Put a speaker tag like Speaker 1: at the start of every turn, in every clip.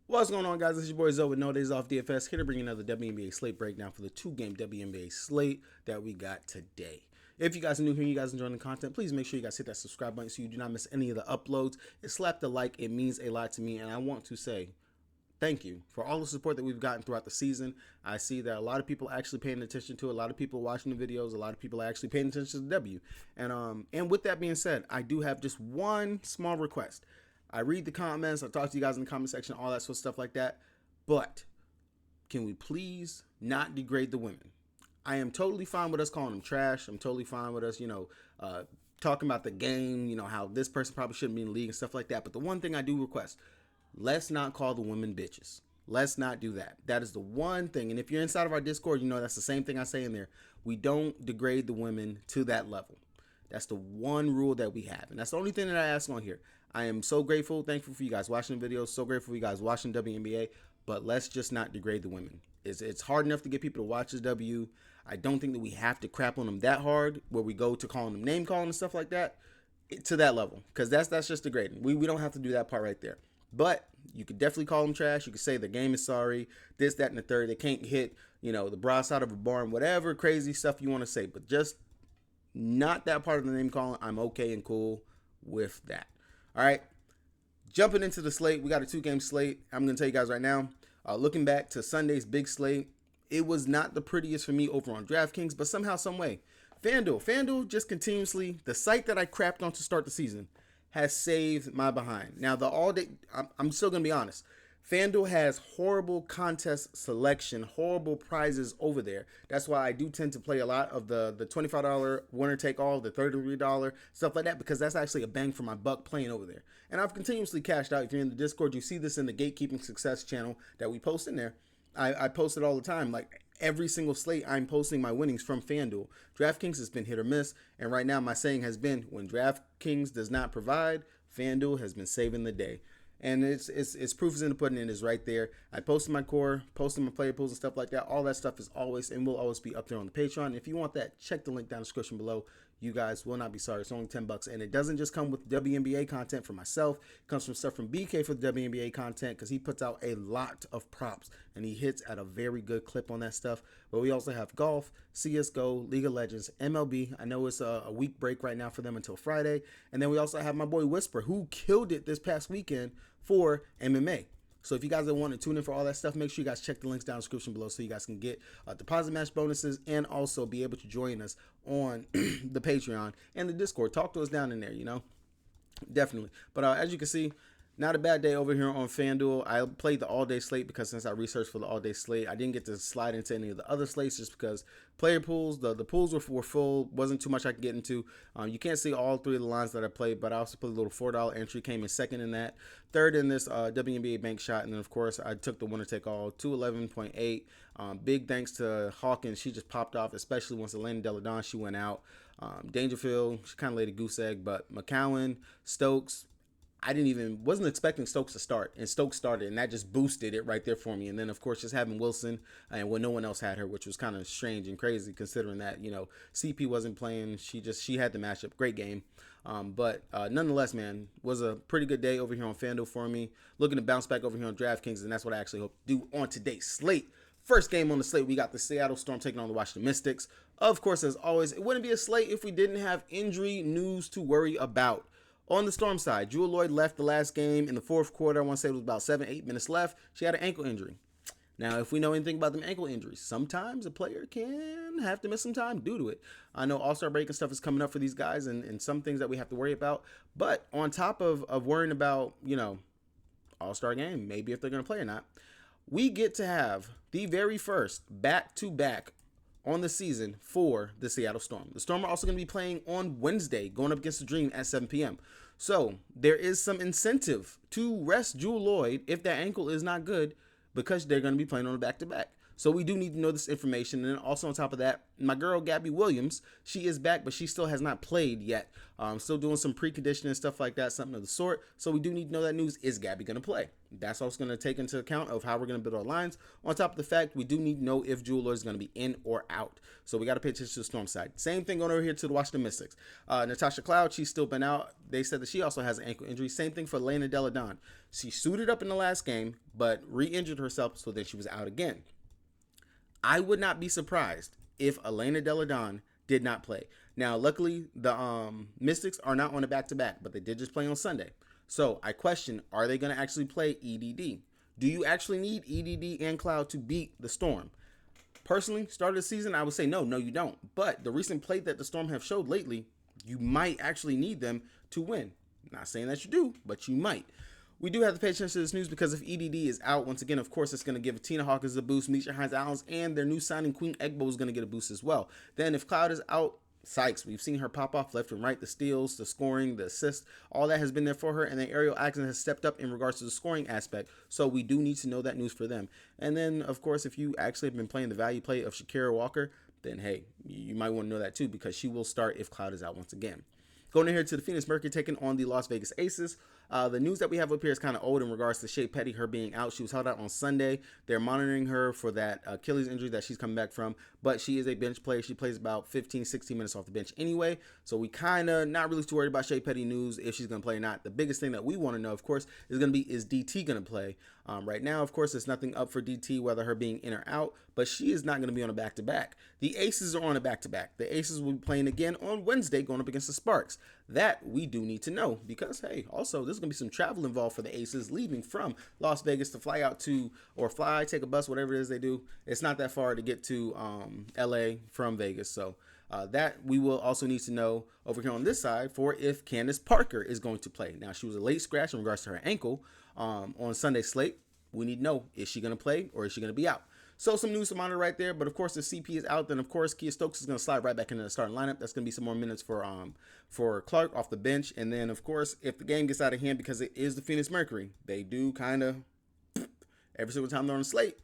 Speaker 1: What's going on, guys? This is your boy Zoe with No Days Off DFS, here to bring you another WNBA slate breakdown for the two-game WNBA slate that we got today. If you guys are new here and you guys enjoying the content, please make sure you guys hit that subscribe button so you do not miss any of the uploads. And slap the like, it means a lot to me, and I want to say thank you for all the support that we've gotten throughout the season. I see that a lot of people are actually paying attention to it. A lot of people are watching the videos. A lot of people are actually paying attention to the W. And with that being said, I do have just one small request. I read the comments, I talk to you guys in the comment section, all that sort of stuff like that. But can we please not degrade the women? I am totally fine with us calling them trash. I'm totally fine with us, talking about the game, how this person probably shouldn't be in the league and stuff like that. But the one thing I do request, let's not call the women bitches. Let's not do that. That is the one thing. And if you're inside of our Discord, that's the same thing I say in there. We don't degrade the women to that level. That's the one rule that we have. And that's the only thing that I ask on here. I am so grateful, thankful for you guys watching the videos, so grateful for you guys watching WNBA, but let's just not degrade the women. It's hard enough to get people to watch the W. I don't think that we have to crap on them that hard where we go to calling them name calling and stuff like that to that level, because that's just degrading. We don't have to do that part right there. But you could definitely call them trash. You could say the game is sorry, this, that, and the third. They can't hit, the broadside of a barn, whatever crazy stuff you want to say, but just not that part of the name calling. I'm okay and cool with that. All right, jumping into the slate, we got a two-game slate. I'm going to tell you guys right now, looking back to Sunday's big slate, it was not the prettiest for me over on DraftKings, but somehow, some way, FanDuel just continuously, the site that I crapped on to start the season, has saved my behind. Now, the all-day, I'm still going to be honest, FanDuel has horrible contest selection, horrible prizes over there. That's why I do tend to play a lot of the $25 winner take all, the $33 stuff like that, because that's actually a bang for my buck playing over there. And I've continuously cashed out. If you're in the Discord, you see this in the Gatekeeping Success channel that we post in there. I post it all the time. Like every single slate, I'm posting my winnings from FanDuel. DraftKings has been hit or miss, and right now my saying has been, when DraftKings does not provide, FanDuel has been saving the day. And it's proof is in the pudding, and it's right there. I posted my core, posted my player pools and stuff like that. All that stuff is always and will always be up there on the Patreon. If you want that, check the link down in the description below. You guys will not be sorry. It's only $10, and it doesn't just come with WNBA content for myself. It comes from stuff from BK for the WNBA content, because he puts out a lot of props and he hits at a very good clip on that stuff. But we also have golf, CS:GO, League of Legends, MLB. I know it's a week break right now for them until Friday, and then we also have my boy Whisper, who killed it this past weekend for MMA. So if you guys want to tune in for all that stuff, make sure you guys check the links down in the description below so you guys can get deposit match bonuses and also be able to join us on the Patreon and the Discord. Talk to us down in there, definitely. But as you can see, not a bad day over here on FanDuel. I played the all-day slate because since I researched for the all-day slate, I didn't get to slide into any of the other slates just because player pools, the pools were full. Wasn't too much I could get into. You can't see all three of the lines that I played, but I also put a little $4 entry, came in second in that. Third in this WNBA bank shot, and then, of course, I took the winner-take-all, 211.8. Big thanks to Hawkins. She just popped off, especially once Elena Deladon, she went out. Dangerfield, she kind of laid a goose egg, but McCowan, Stokes, wasn't expecting Stokes to start, and Stokes started, and that just boosted it right there for me. And then, of course, just having Wilson, and when no one else had her, which was kind of strange and crazy considering that, CP wasn't playing. She had the matchup. Great game. But nonetheless, man, was a pretty good day over here on FanDuel for me. Looking to bounce back over here on DraftKings, and that's what I actually hope to do on today's slate. First game on the slate, we got the Seattle Storm taking on the Washington Mystics. Of course, as always, it wouldn't be a slate if we didn't have injury news to worry about. On the Storm side, Jewel Lloyd left the last game in the fourth quarter. I want to say it was about 7-8 minutes left. She had an ankle injury. Now, if we know anything about them ankle injuries, sometimes a player can have to miss some time due to it. I know All-Star break and stuff is coming up for these guys and some things that we have to worry about. But on top of worrying about, All-Star game, maybe if they're going to play or not, we get to have the very first back-to-back on the season for the Seattle Storm. The Storm are also going to be playing on Wednesday, going up against the Dream at 7 p.m. So there is some incentive to rest Jewel Lloyd if that ankle is not good, because they're going to be playing on a back-to-back. So we do need to know this information. And then also on top of that, my girl Gabby Williams, she is back, but she still has not played yet. Still doing some preconditioning and stuff like that, something of the sort. So we do need to know that news. Is Gabby going to play? That's also going to take into account of how we're going to build our lines. On top of the fact, we do need to know if Jewel Lloyd is going to be in or out. So we got to pay attention to the Storm side. Same thing going over here to the Washington Mystics. Natasha Cloud, she's still been out. They said that she also has an ankle injury. Same thing for Lena Deladon. She suited up in the last game, but re-injured herself, so then she was out again. I would not be surprised if Elena Delle Donne did not play. Now, luckily, the Mystics are not on a back-to-back, but they did just play on Sunday. So I question, are they going to actually play EDD? Do you actually need EDD and Cloud to beat the Storm? Personally, start of the season, I would say no, you don't. But the recent play that the Storm have showed lately, you might actually need them to win. Not saying that you do, but you might. We do have to pay attention to this news because if EDD is out, once again, of course, it's going to give Tina Hawkins a boost, Misha Hines-Allen, and their new signing Queen Wnba is going to get a boost as well. Then if Cloud is out, Sykes, we've seen her pop off left and right, the steals, the scoring, the assists, all that has been there for her, and then Ariel Atkins has stepped up in regards to the scoring aspect, so we do need to know that news for them. And then, of course, if you actually have been playing the value play of Shakira Walker, then hey, you might want to know that too, because she will start if Cloud is out once again. Going in here to the Phoenix Mercury taking on the Las Vegas Aces. The news that we have up here is kind of old in regards to Shea Petty, her being out. She was held out on Sunday. They're monitoring her for that Achilles injury that she's coming back from, but she is a bench player. She plays about 15, 16 minutes off the bench anyway, so we kind of not really too worried about Shea Petty news if she's going to play or not. The biggest thing that we want to know, of course, is going to be, is DT going to play? Right now, of course, there's nothing up for DT, whether her being in or out, but she is not going to be on a back-to-back. The Aces are on a back-to-back. The Aces will be playing again on Wednesday, going up against the Sparks. That we do need to know because, hey, also, there's going to be some travel involved for the Aces leaving from Las Vegas to fly out to, or fly, take a bus, whatever it is they do. It's not that far to get to LA from Vegas. So that we will also need to know over here on this side for if Candace Parker is going to play. Now, she was a late scratch in regards to her ankle on Sunday slate. We need to know, is she going to play or is she going to be out? So some news to monitor right there. But of course, if CP is out, then of course Kia Stokes is going to slide right back into the starting lineup. That's going to be some more minutes for Clark off the bench. And then of course, if the game gets out of hand, because it is the Phoenix Mercury, they do kind of every single time they're on the slate.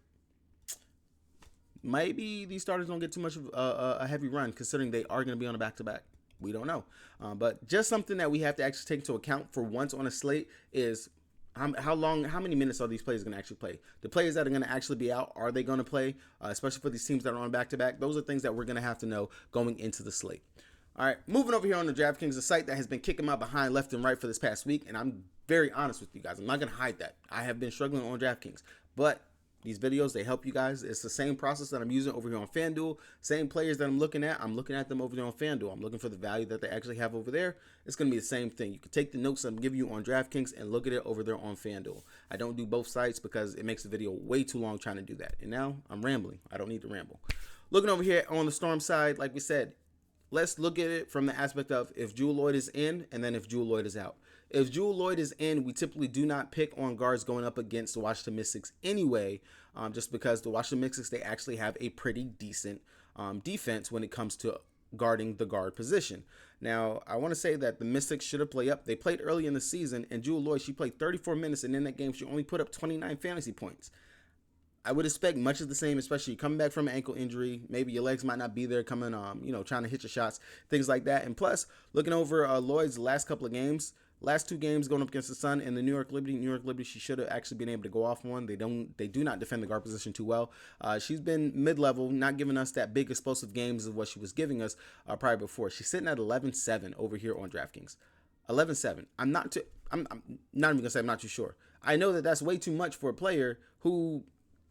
Speaker 1: Maybe these starters don't get too much of a heavy run, considering they are going to be on a back-to-back. We don't know. But just something that we have to actually take into account for once on a slate is how many minutes are these players going to actually play? The players that are going to actually be out, are they going to play? Especially for these teams that are on back-to-back. Those are things that we're going to have to know going into the slate. All right, moving over here on the DraftKings, a site that has been kicking my behind left and right for this past week, and I'm very honest with you guys. I'm not going to hide that. I have been struggling on DraftKings, but these videos, they help you guys. It's the same process that I'm using over here on FanDuel. Same players that I'm looking at them over there on FanDuel. I'm looking for the value that they actually have over there. It's going to be the same thing. You can take the notes I'm giving you on DraftKings and look at it over there on FanDuel. I don't do both sites because it makes the video way too long trying to do that. And now I'm rambling. I don't need to ramble. Looking over here on the Storm side, like we said, let's look at it from the aspect of if Jewel Lloyd is in and then if Jewel Lloyd is out. If Jewel Lloyd is in, we typically do not pick on guards going up against the Washington Mystics anyway, just because the Washington Mystics, they actually have a pretty decent defense when it comes to guarding the guard position. Now, I want to say that the Mystics should have played up. They played early in the season, and Jewel Lloyd, she played 34 minutes, and in that game, she only put up 29 fantasy points. I would expect much of the same, especially coming back from an ankle injury. Maybe your legs might not be there coming, trying to hit your shots, things like that. And plus, looking over Lloyd's last couple of games, last two games going up against the Sun and the New York Liberty, she should have actually been able to go off one. They do not defend the guard position too well. She's been mid-level, not giving us that big explosive games of what she was giving us prior before. She's sitting at 11-7 over here on DraftKings. 11-7. I'm not even gonna say I'm not too sure. I know that that's way too much for a player who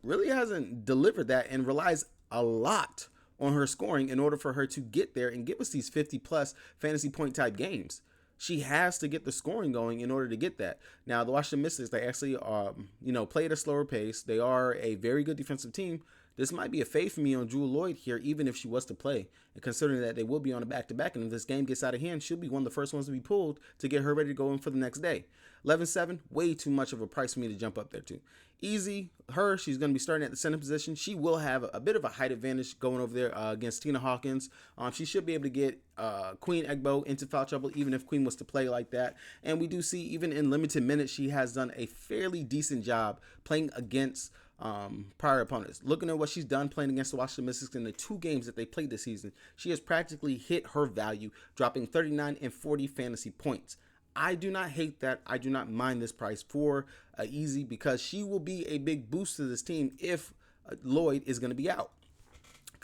Speaker 1: really hasn't delivered that and relies a lot on her scoring in order for her to get there and give us these 50-plus fantasy point type games. She has to get the scoring going in order to get that. Now, the Washington Mystics, they actually, play at a slower pace. They are a very good defensive team. This might be a fade for me on Jewel Lloyd here, even if she was to play. And considering that they will be on a back-to-back, and if this game gets out of hand, she'll be one of the first ones to be pulled to get her ready to go in for the next day. 11-7, way too much of a price for me to jump up there to. Easy, she's going to be starting at the center position. She will have a bit of a height advantage going over there against Tina Hawkins. She should be able to get Queen Wnba into foul trouble, even if Queen was to play like that. And we do see, even in limited minutes, she has done a fairly decent job playing against prior opponents. Looking at what she's done playing against the Washington Mystics in the 2 games that they played this season, she has practically hit her value, dropping 39 and 40 fantasy points. I do not hate that. I do not mind this price for Easy, because she will be a big boost to this team if Lloyd is going to be out.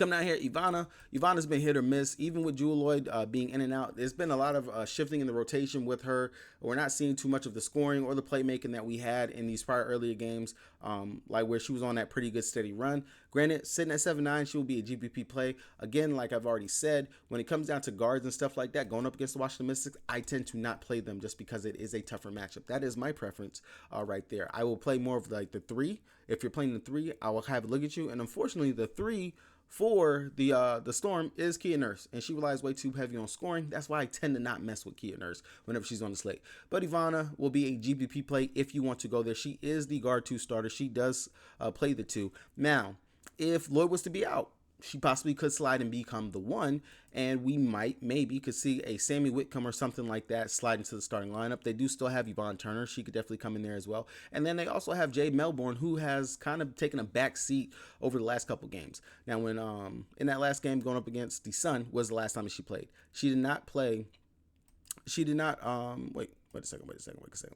Speaker 1: Coming out here, Ivana's been hit or miss. Even with Jewel Lloyd being in and out, there's been a lot of shifting in the rotation with her. We're not seeing too much of the scoring or the playmaking that we had in these prior earlier games, like where she was on that pretty good steady run. Granted, sitting at 7'9", she will be a GPP play. Again, like I've already said, when it comes down to guards and stuff like that, going up against the Washington Mystics, I tend to not play them just because it is a tougher matchup. That is my preference right there. I will play more of like the 3. If you're playing the 3, I will have a look at you. And unfortunately, the 3 for the Storm is Kia Nurse, and she relies way too heavy on scoring. That's why I tend to not mess with Kia Nurse whenever she's on the slate. But Ivana will be a GPP play if you want to go there. She is the guard 2 starter. She does play the 2. Now, if Lloyd was to be out, she possibly could slide and become the 1, and we maybe could see a Sammy Whitcomb or something like that slide into the starting lineup. They do still have Yvonne Turner. She could definitely come in there as well. And then they also have Jade Melbourne, who has kind of taken a back seat over the last couple games. Now, when in that last game going up against the Sun was the last time that she played. She did not play. She did not wait a second.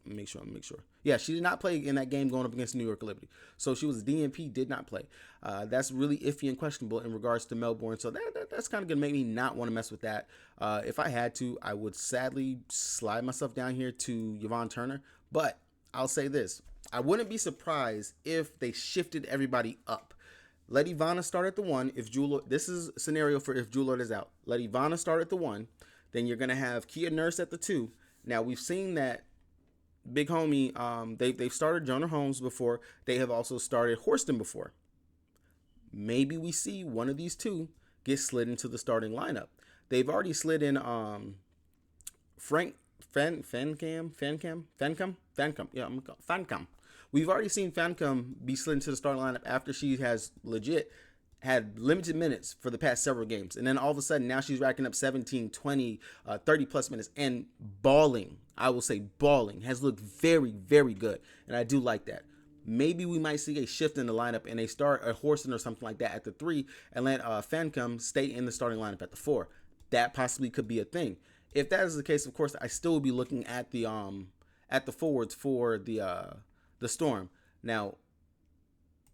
Speaker 1: Make sure. Yeah, she did not play in that game going up against New York Liberty. So she was a DNP, did not play. That's really iffy and questionable in regards to Melbourne. So that's kind of going to make me not want to mess with that. If I had to, I would sadly slide myself down here to Yvonne Turner. But I'll say this. I wouldn't be surprised if they shifted everybody up. Let Ivana start at the 1. This is a scenario for if Jewel Lloyd is out. Let Ivana start at the 1. Then you're going to have Kia Nurse at the 2. Now, we've seen that big homie, they've started Jonah Holmes before. They have also started Horston before. Maybe we see one of these 2 get slid into the starting lineup. They've already slid in Fancam. We've already seen Fancam be slid into the starting lineup after she has legit had limited minutes for the past several games. And then all of a sudden, now she's racking up 17, 20, 30 plus minutes and balling. I will say balling. Has looked very, very good. And I do like that. Maybe we might see a shift in the lineup and they start a Horston or something like that at the 3 and let Fancam stay in the starting lineup at the 4. That possibly could be a thing. If that is the case, of course, I still will be looking at the forwards for the Storm. Now,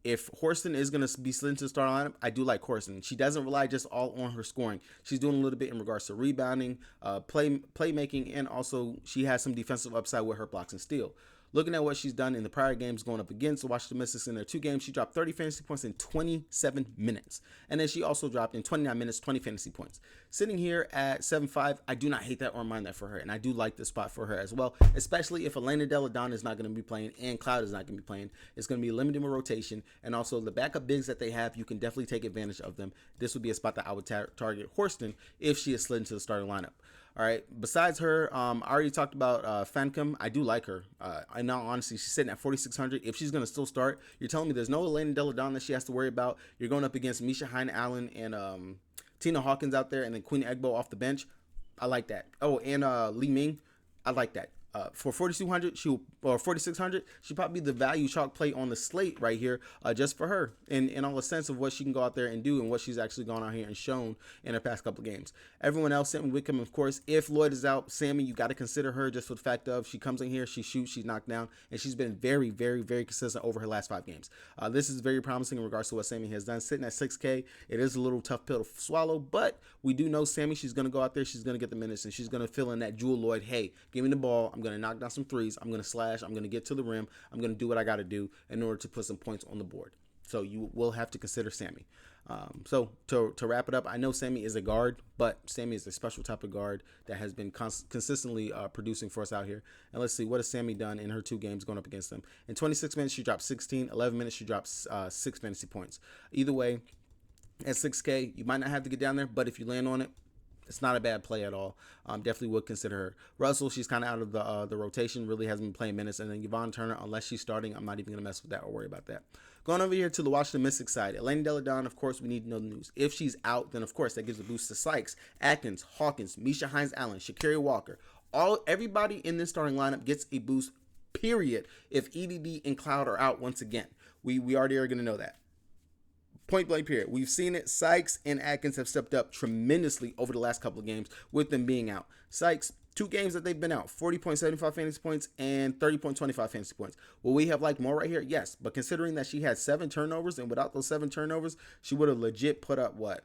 Speaker 1: if Horston is going to be slid into the starting lineup, I do like Horston. She doesn't rely just all on her scoring. She's doing a little bit in regards to rebounding, playmaking, and also she has some defensive upside with her blocks and steal. Looking at what she's done in the prior games going up against the Washington Mystics in their 2 games, she dropped 30 fantasy points in 27 minutes. And then she also dropped in 29 minutes, 20 fantasy points. Sitting here at 7.5, I do not hate that or mind that for her. And I do like the spot for her as well, especially if Elena Delle Donne is not going to be playing and Cloud is not going to be playing. It's going to be limited with rotation. And also the backup bigs that they have, you can definitely take advantage of them. This would be a spot that I would target Horston if she is slid into the starting lineup. All right. Besides her, I already talked about Fancam. I do like her. I know, honestly, she's sitting at 4,600. If she's going to still start, you're telling me there's no Elena Delle Donne that she has to worry about. You're going up against Misha Hine-Allen and Tina Hawkins out there, and then Queen Egbo off the bench. I like that. Oh, and Li Ming. I like that. For 4,200, or 4,600, she'll probably be the value chalk play on the slate right here, just for her, in all the sense of what she can go out there and do and what she's actually gone out here and shown in her past couple games. Everyone else, Sammy Whitcomb, of course. If Lloyd is out, Sammy, you got to consider her just for the fact of she comes in here, she shoots, she's knocked down, and she's been very, very, very consistent over her last 5 games. This is very promising in regards to what Sammy has done. Sitting at 6K, it is a little tough pill to swallow, but we do know Sammy, she's going to go out there, she's going to get the minutes, and she's going to fill in that Jewel Lloyd, hey, give me the ball, I'm going to knock down some threes, I'm going to slash, I'm going to get to the rim, I'm going to do what I got to do in order to put some points on the board. So you will have to consider Sammy. So to wrap it up, I know Sammy is a guard, but Sammy is a special type of guard that has been consistently producing for us out here. And let's see, what has Sammy done in her 2 games going up against them? In 26 minutes, she dropped 16. 11 minutes, she dropped 6 fantasy points. Either way, at 6K, you might not have to get down there, but if you land on it, it's not a bad play at all. Definitely would consider her. Russell, she's kind of out of the rotation, really hasn't been playing minutes. And then Yvonne Turner, unless she's starting, I'm not even going to mess with that or worry about that. Going over here to the Washington Mystics side, Elena Delle Donne, of course, we need to know the news. If she's out, then of course that gives a boost to Sykes, Atkins, Hawkins, Misha Hines-Allen, Sha'Carri Walker. Everybody in this starting lineup gets a boost, period, if EDD and Cloud are out once again. We already are going to know that. Point blank period. We've seen it. Sykes and Atkins have stepped up tremendously over the last couple of games with them being out. Sykes, 2 games that they've been out, 40.75 fantasy points and 30.25 fantasy points. Will we have liked more right here? Yes, but considering that she had 7 turnovers, and without those 7 turnovers, she would have legit put up what?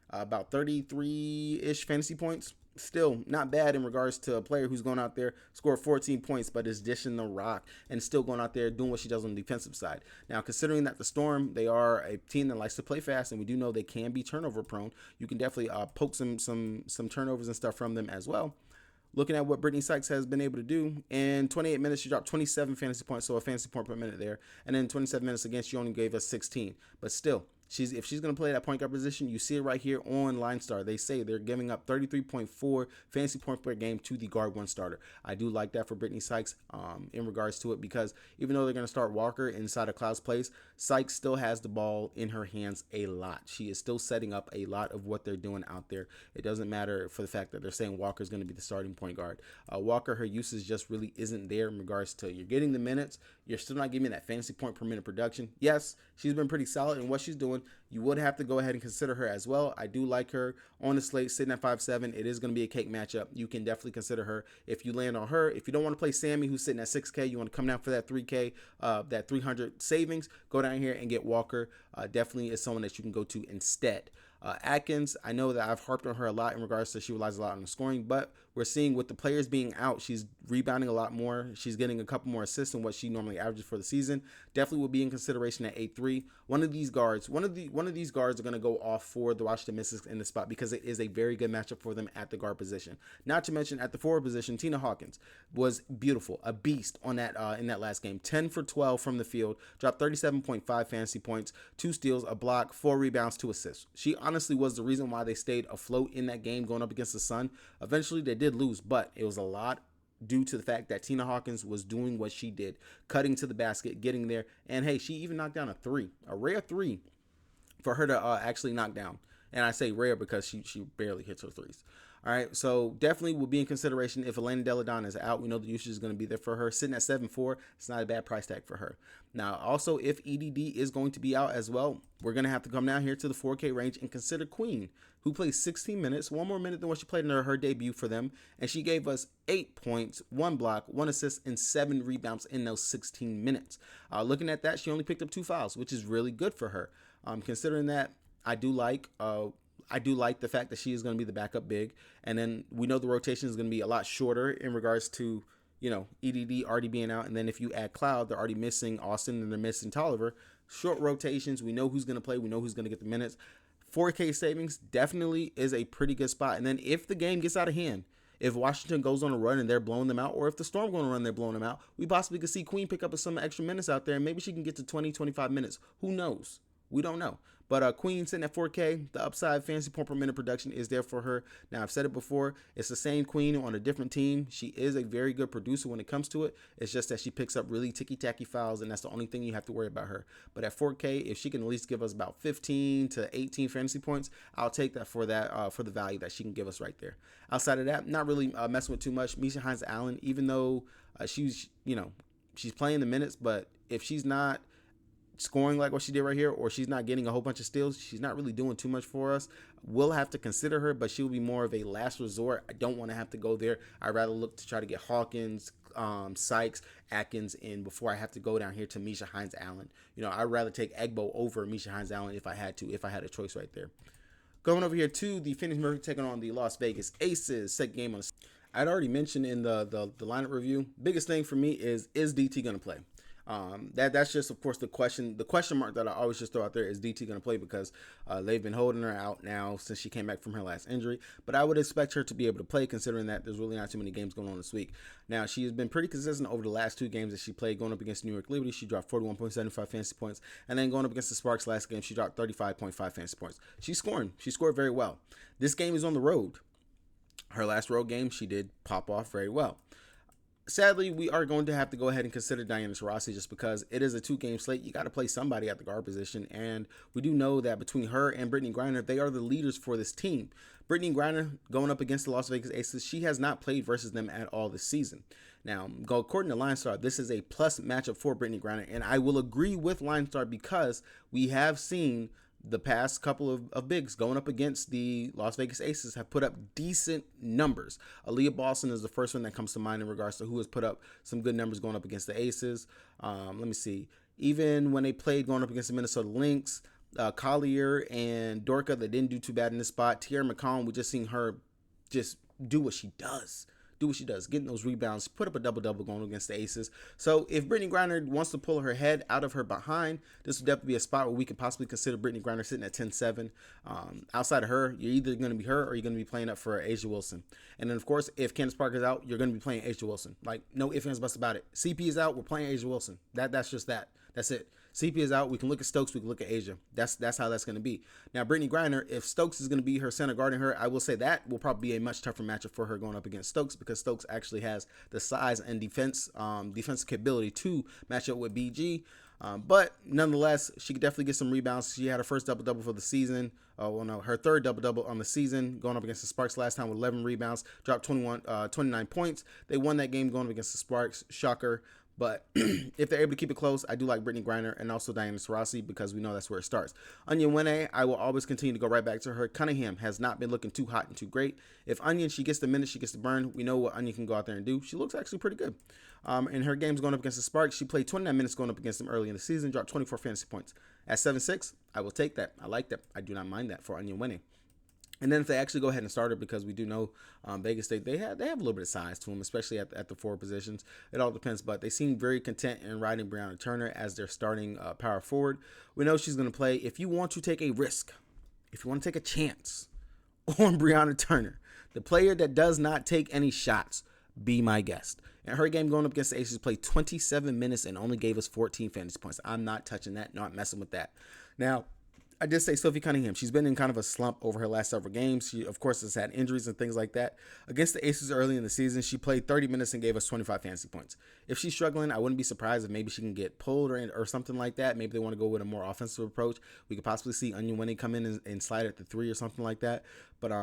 Speaker 1: About 33-ish fantasy points. Still not bad in regards to a player who's going out there, scored 14 points, but is dishing the rock and still going out there doing what she does on the defensive side. Now, considering that the Storm, they are a team that likes to play fast, and we do know they can be turnover prone, you can definitely poke some turnovers and stuff from them as well. Looking at what Brittany Sykes has been able to do, in 28 minutes, she dropped 27 fantasy points, so a fantasy point per minute there. And then 27 minutes against, she only gave us 16. But still, if she's going to play that point guard position, you see it right here on LineStar. They say they're giving up 33.4 fantasy points per game to the guard 1 starter. I do like that for Brittany Sykes in regards to it, because even though they're going to start Walker inside of Cloud's place, Sykes still has the ball in her hands a lot. She is still setting up a lot of what they're doing out there. It doesn't matter for the fact that they're saying Walker is going to be the starting point guard. Walker, her usage just really isn't there in regards to you're getting the minutes. You're still not giving that fantasy point per minute production. Yes, she's been pretty solid in what she's doing. You would have to go ahead and consider her as well. I do like her on the slate, sitting at 5'7". It is going to be a cake matchup. You can definitely consider her if you land on her. If you don't want to play Sammy, who's sitting at 6K, you want to come down for that 3K, that 300 savings, go down here and get Walker. Definitely is someone that you can go to instead. Atkins, I know that I've harped on her a lot in regards to she relies a lot on the scoring, but we're seeing with the players being out, she's rebounding a lot more. She's getting a couple more assists than what she normally averages for the season. Definitely will be in consideration at 8-3. One of these guards are going to go off for the Washington Mystics in the spot, because it is a very good matchup for them at the guard position. Not to mention at the forward position, Tina Hawkins was beautiful, a beast on that in that last game. 10 for 12 from the field, dropped 37.5 fantasy points, 2 steals, a block, 4 rebounds, 2 assists. She honestly was the reason why they stayed afloat in that game going up against the Sun. Eventually they did lose, but it was a lot due to the fact that Tina Hawkins was doing what she did, cutting to the basket, getting there, and hey, she even knocked down a rare 3 for her to actually knock down. And I say rare because she barely hits her threes. All right, so definitely will be in consideration if Elena Deladon is out. We know the usage is going to be there for her. Sitting at 7-4, it's not a bad price tag for her. Now, also, if EDD is going to be out as well, we're going to have to come down here to the 4K range and consider Queen, who played 16 minutes, 1 more minute than what she played in her debut for them, and she gave us 8 points, 1 block, 1 assist, and 7 rebounds in those 16 minutes. Looking at that, she only picked up 2 fouls, which is really good for her. Considering that, I do like the fact that she is going to be the backup big, and then we know the rotation is going to be a lot shorter in regards to, you know, EDD already being out, and then if you add Cloud, they're already missing Austin and they're missing Tolliver. Short rotations, we know who's going to play, we know who's going to get the minutes. 4K savings definitely is a pretty good spot, and then if the game gets out of hand, if Washington goes on a run and they're blowing them out, or if the Storm go on a run, they're blowing them out, we possibly could see Queen pick up some extra minutes out there, and maybe she can get to 20, 25 minutes. Who knows? We don't know. But Queen sitting at 4K, the upside fantasy point per minute production is there for her. Now, I've said it before, it's the same Queen on a different team. She is a very good producer when it comes to it. It's just that she picks up really ticky-tacky fouls, and that's the only thing you have to worry about her. But at 4K, if she can at least give us about 15 to 18 fantasy points, I'll take that for the value that she can give us right there. Outside of that, not really messing with too much. Misha Hines-Allen, even though she's playing the minutes, but if she's not scoring like what she did right here, or she's not getting a whole bunch of steals, she's not really doing too much for us. We'll have to consider her, but she'll be more of a last resort. I don't want to have to go there. I'd rather look to try to get Hawkins, Sykes, Atkins in before I have to go down here to Misha Hines-Allen. You know, I'd rather take Egbo over Misha Hines-Allen if I had a choice right there. Going over here to the Phoenix Mercury taking on the Las Vegas Aces. Second game on the... I'd already mentioned in the lineup review, biggest thing for me is DT going to play? That's just, of course, the question mark that I always just throw out there. Is DT going to play? Because they've been holding her out now since she came back from her last injury. But I would expect her to be able to play, considering that there's really not too many games going on this week. Now, she has been pretty consistent over the last 2 games that she played. Going up against New York Liberty, she dropped 41.75 fantasy points. And then going up against the Sparks last game, she dropped 35.5 fantasy points. She's scoring. She scored very well. This game is on the road. Her last road game, she did pop off very well. Sadly, we are going to have to go ahead and consider Diana Taurasi just because it is a 2-game slate. You got to play somebody at the guard position, and we do know that between her and Brittany Griner, they are the leaders for this team. Brittany Griner going up against the Las Vegas Aces, she has not played versus them at all this season. Now, according to LineStar, this is a plus matchup for Brittany Griner, and I will agree with LineStar because we have seen the past couple of bigs going up against the Las Vegas Aces have put up decent numbers. Aaliyah Boston is the first one that comes to mind in regards to who has put up some good numbers going up against the Aces. Let me see. Even when they played going up against the Minnesota Lynx, Collier and Dorka, they didn't do too bad in this spot. Tierra McCollum, we just seen her just do what she does. Getting those rebounds, put up a double-double going against the Aces. So if Brittany Griner wants to pull her head out of her behind, this would definitely be a spot where we could possibly consider Brittany Griner sitting at 10-7. Outside of her, you're either going to be her or you're going to be playing up for A'ja Wilson. And then, of course, if Candace Parker's out, you're going to be playing A'ja Wilson. Like, no ifs, ands, buts about it. CP is out, we're playing A'ja Wilson. That's just that. That's it. CP is out. We can look at Stokes. We can look at A'ja. That's how that's going to be. Now, Brittany Griner, if Stokes is going to be her center guarding her, I will say that will probably be a much tougher matchup for her going up against Stokes, because Stokes actually has the size and defensive capability to match up with BG. But nonetheless, she could definitely get some rebounds. She had her first double-double for the season. Her third double-double on the season, going up against the Sparks last time with 11 rebounds, dropped 29 points. They won that game going up against the Sparks. Shocker. But if they're able to keep it close, I do like Brittany Griner and also Diana Taurasi, because we know that's where it starts. Onion Wnba, I will always continue to go right back to her. Cunningham has not been looking too hot and too great. If Onion, she gets the minutes, she gets the burn. We know what Onion can go out there and do. She looks actually pretty good. In her games going up against the Sparks, she played 29 minutes going up against them early in the season, dropped 24 fantasy points. At 7-6, I will take that. I like that. I do not mind that for Onion Wnba. And then if they actually go ahead and start her, because we do know Vegas State, they have a little bit of size to them, especially at the forward positions. It all depends, but they seem very content in riding Brianna Turner as their starting power forward. We know she's going to play. If you want to take a risk, if you want to take a chance on Brianna Turner, the player that does not take any shots, be my guest. In her game going up against the Aces, played 27 minutes and only gave us 14 fantasy points. I'm not touching that, not messing with that. Now, I did say Sophie Cunningham. She's been in kind of a slump over her last several games. She, of course, has had injuries and things like that. Against the Aces early in the season, she played 30 minutes and gave us 25 fantasy points. If she's struggling, I wouldn't be surprised if maybe she can get pulled or something like that. Maybe they want to go with a more offensive approach. We could possibly see Onion Wnba come in and slide at the 3 or something like that. But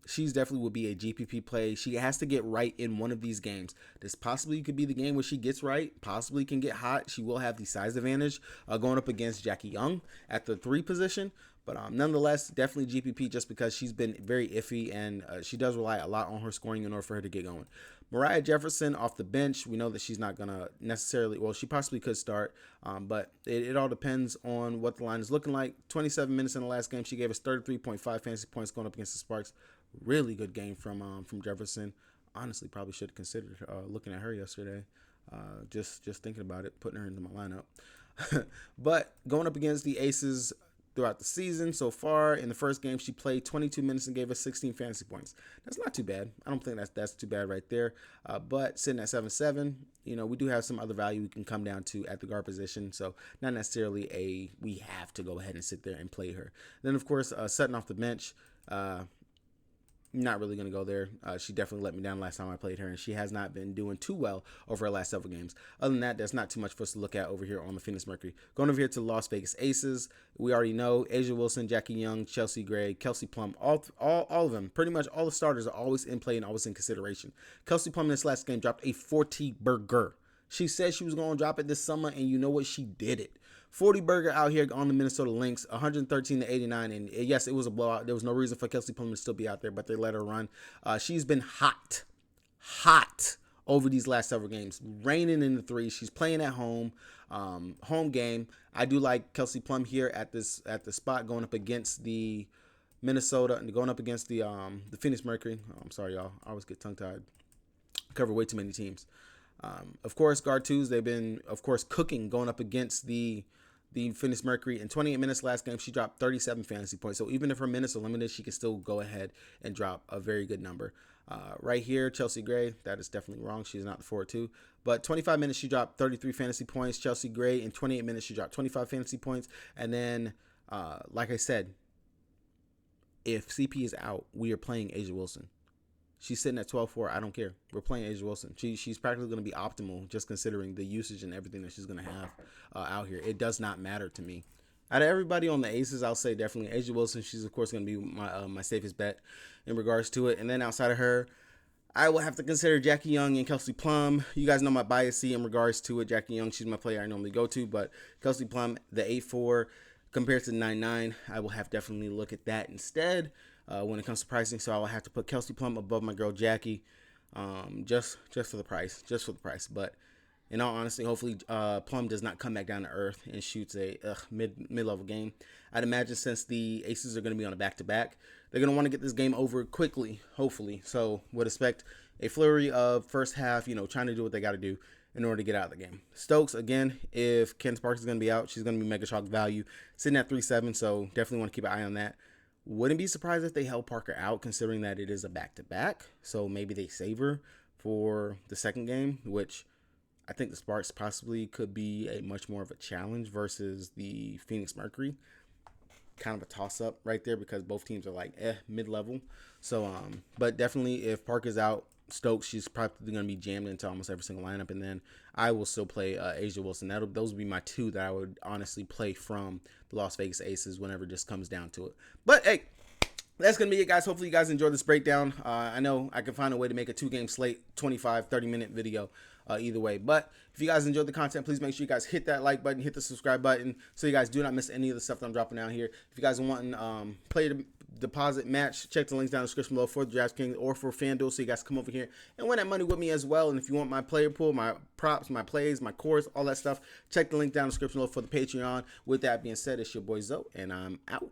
Speaker 1: she's definitely would be a GPP play. She has to get right in one of these games. This possibly could be the game where she gets right, possibly can get hot. She will have the size advantage going up against Jackie Young at the 3 position. But nonetheless, definitely GPP, just because she's been very iffy and she does rely a lot on her scoring in order for her to get going. Mariah Jefferson off the bench. We know that she's not going to necessarily, well, she possibly could start, but it all depends on what the line is looking like. 27 minutes in the last game. She gave us 33.5 fantasy points going up against the Sparks. Really good game from Jefferson. Honestly, probably should have considered looking at her yesterday. Just thinking about it, putting her into my lineup. But going up against the Aces throughout the season so far, in the first game, she played 22 minutes and gave us 16 fantasy points. That's not too bad. I don't think that's too bad right there. But sitting at 7-7, we do have some other value we can come down to at the guard position. So not necessarily we have to go ahead and sit there and play her. Then, of course, Sutton off the bench. Not really going to go there. She definitely let me down last time I played her, and she has not been doing too well over her last several games. Other than that, there's not too much for us to look at over here on the Phoenix Mercury. Going over here to the Las Vegas Aces, we already know A'ja Wilson, Jackie Young, Chelsea Gray, Kelsey Plum, all of them, pretty much all the starters are always in play and always in consideration. Kelsey Plum in this last game dropped a 40-burger. She said she was going to drop it this summer, and you know what? She did it. 40-burger out here on the Minnesota Lynx, 113-89, and yes, it was a blowout. There was no reason for Kelsey Plum to still be out there, but they let her run. She's been hot over these last several games, raining in the 3. She's playing at home, home game. I do like Kelsey Plum here at the spot going up against the Minnesota and going up against the Phoenix Mercury. Oh, I'm sorry, y'all. I always get tongue-tied. Cover way too many teams. Of course, guard twos, they've been, of course, cooking going up against the Phoenix Mercury. In 28 minutes last game, she dropped 37 fantasy points. So even if her minutes are limited, she can still go ahead and drop a very good number. Right here, Chelsea Gray, that is definitely wrong. She's not the 4-2. But 25 minutes, she dropped 33 fantasy points. Chelsea Gray, in 28 minutes, she dropped 25 fantasy points. And then, like I said, if CP is out, we are playing A'ja Wilson. She's sitting at 12-4. I don't care. We're playing A'ja Wilson. She's practically going to be optimal, just considering the usage and everything that she's going to have out here. It does not matter to me. Out of everybody on the Aces, I'll say definitely A'ja Wilson. She's, of course, going to be my safest bet in regards to it. And then outside of her, I will have to consider Jackie Young and Kelsey Plum. You guys know my bias in regards to it. Jackie Young, she's my player I normally go to. But Kelsey Plum, the 8-4. compared to 9-9. I will have definitely look at that instead when it comes to pricing. So I will have to put Kelsey Plum above my girl Jackie, just for the price, But in all honesty, hopefully Plum does not come back down to earth and shoots a mid-level game. I'd imagine since the Aces are going to be on a back-to-back, they're going to want to get this game over quickly, hopefully. So would expect a flurry of first half, trying to do what they got to do in order to get out of the game. Stokes, again, if Ken Sparks is going to be out, she's going to be mega chalk value, sitting at 3-7, so definitely want to keep an eye on that. Wouldn't be surprised if they held Parker out, considering that it is a back-to-back, so maybe they save her for the second game, which I think the Sparks possibly could be a much more of a challenge versus the Phoenix Mercury. Kind of a toss-up right there because both teams are like mid-level. So, but definitely if Parker's out, Stokes, she's probably going to be jammed into almost every single lineup, and then I will still play Asia Wilson. Those would be my two that I would honestly play from the Las Vegas Aces whenever it just comes down to it. But hey, that's going to be it, guys. Hopefully you guys enjoyed this breakdown. I know I can find a way to make a 2-game slate, 25, 30-minute video either way. But if you guys enjoyed the content, please make sure you guys hit that like button, hit the subscribe button so you guys do not miss any of the stuff that I'm dropping out here. If you guys are wanting player deposit match, check the links down in the description below for DraftKings or for FanDuel so you guys come over here and win that money with me as well. And if you want my player pool, my props, my plays, my cores, all that stuff, check the link down in the description below for the Patreon. With that being said, it's your boy Zoe, and I'm out.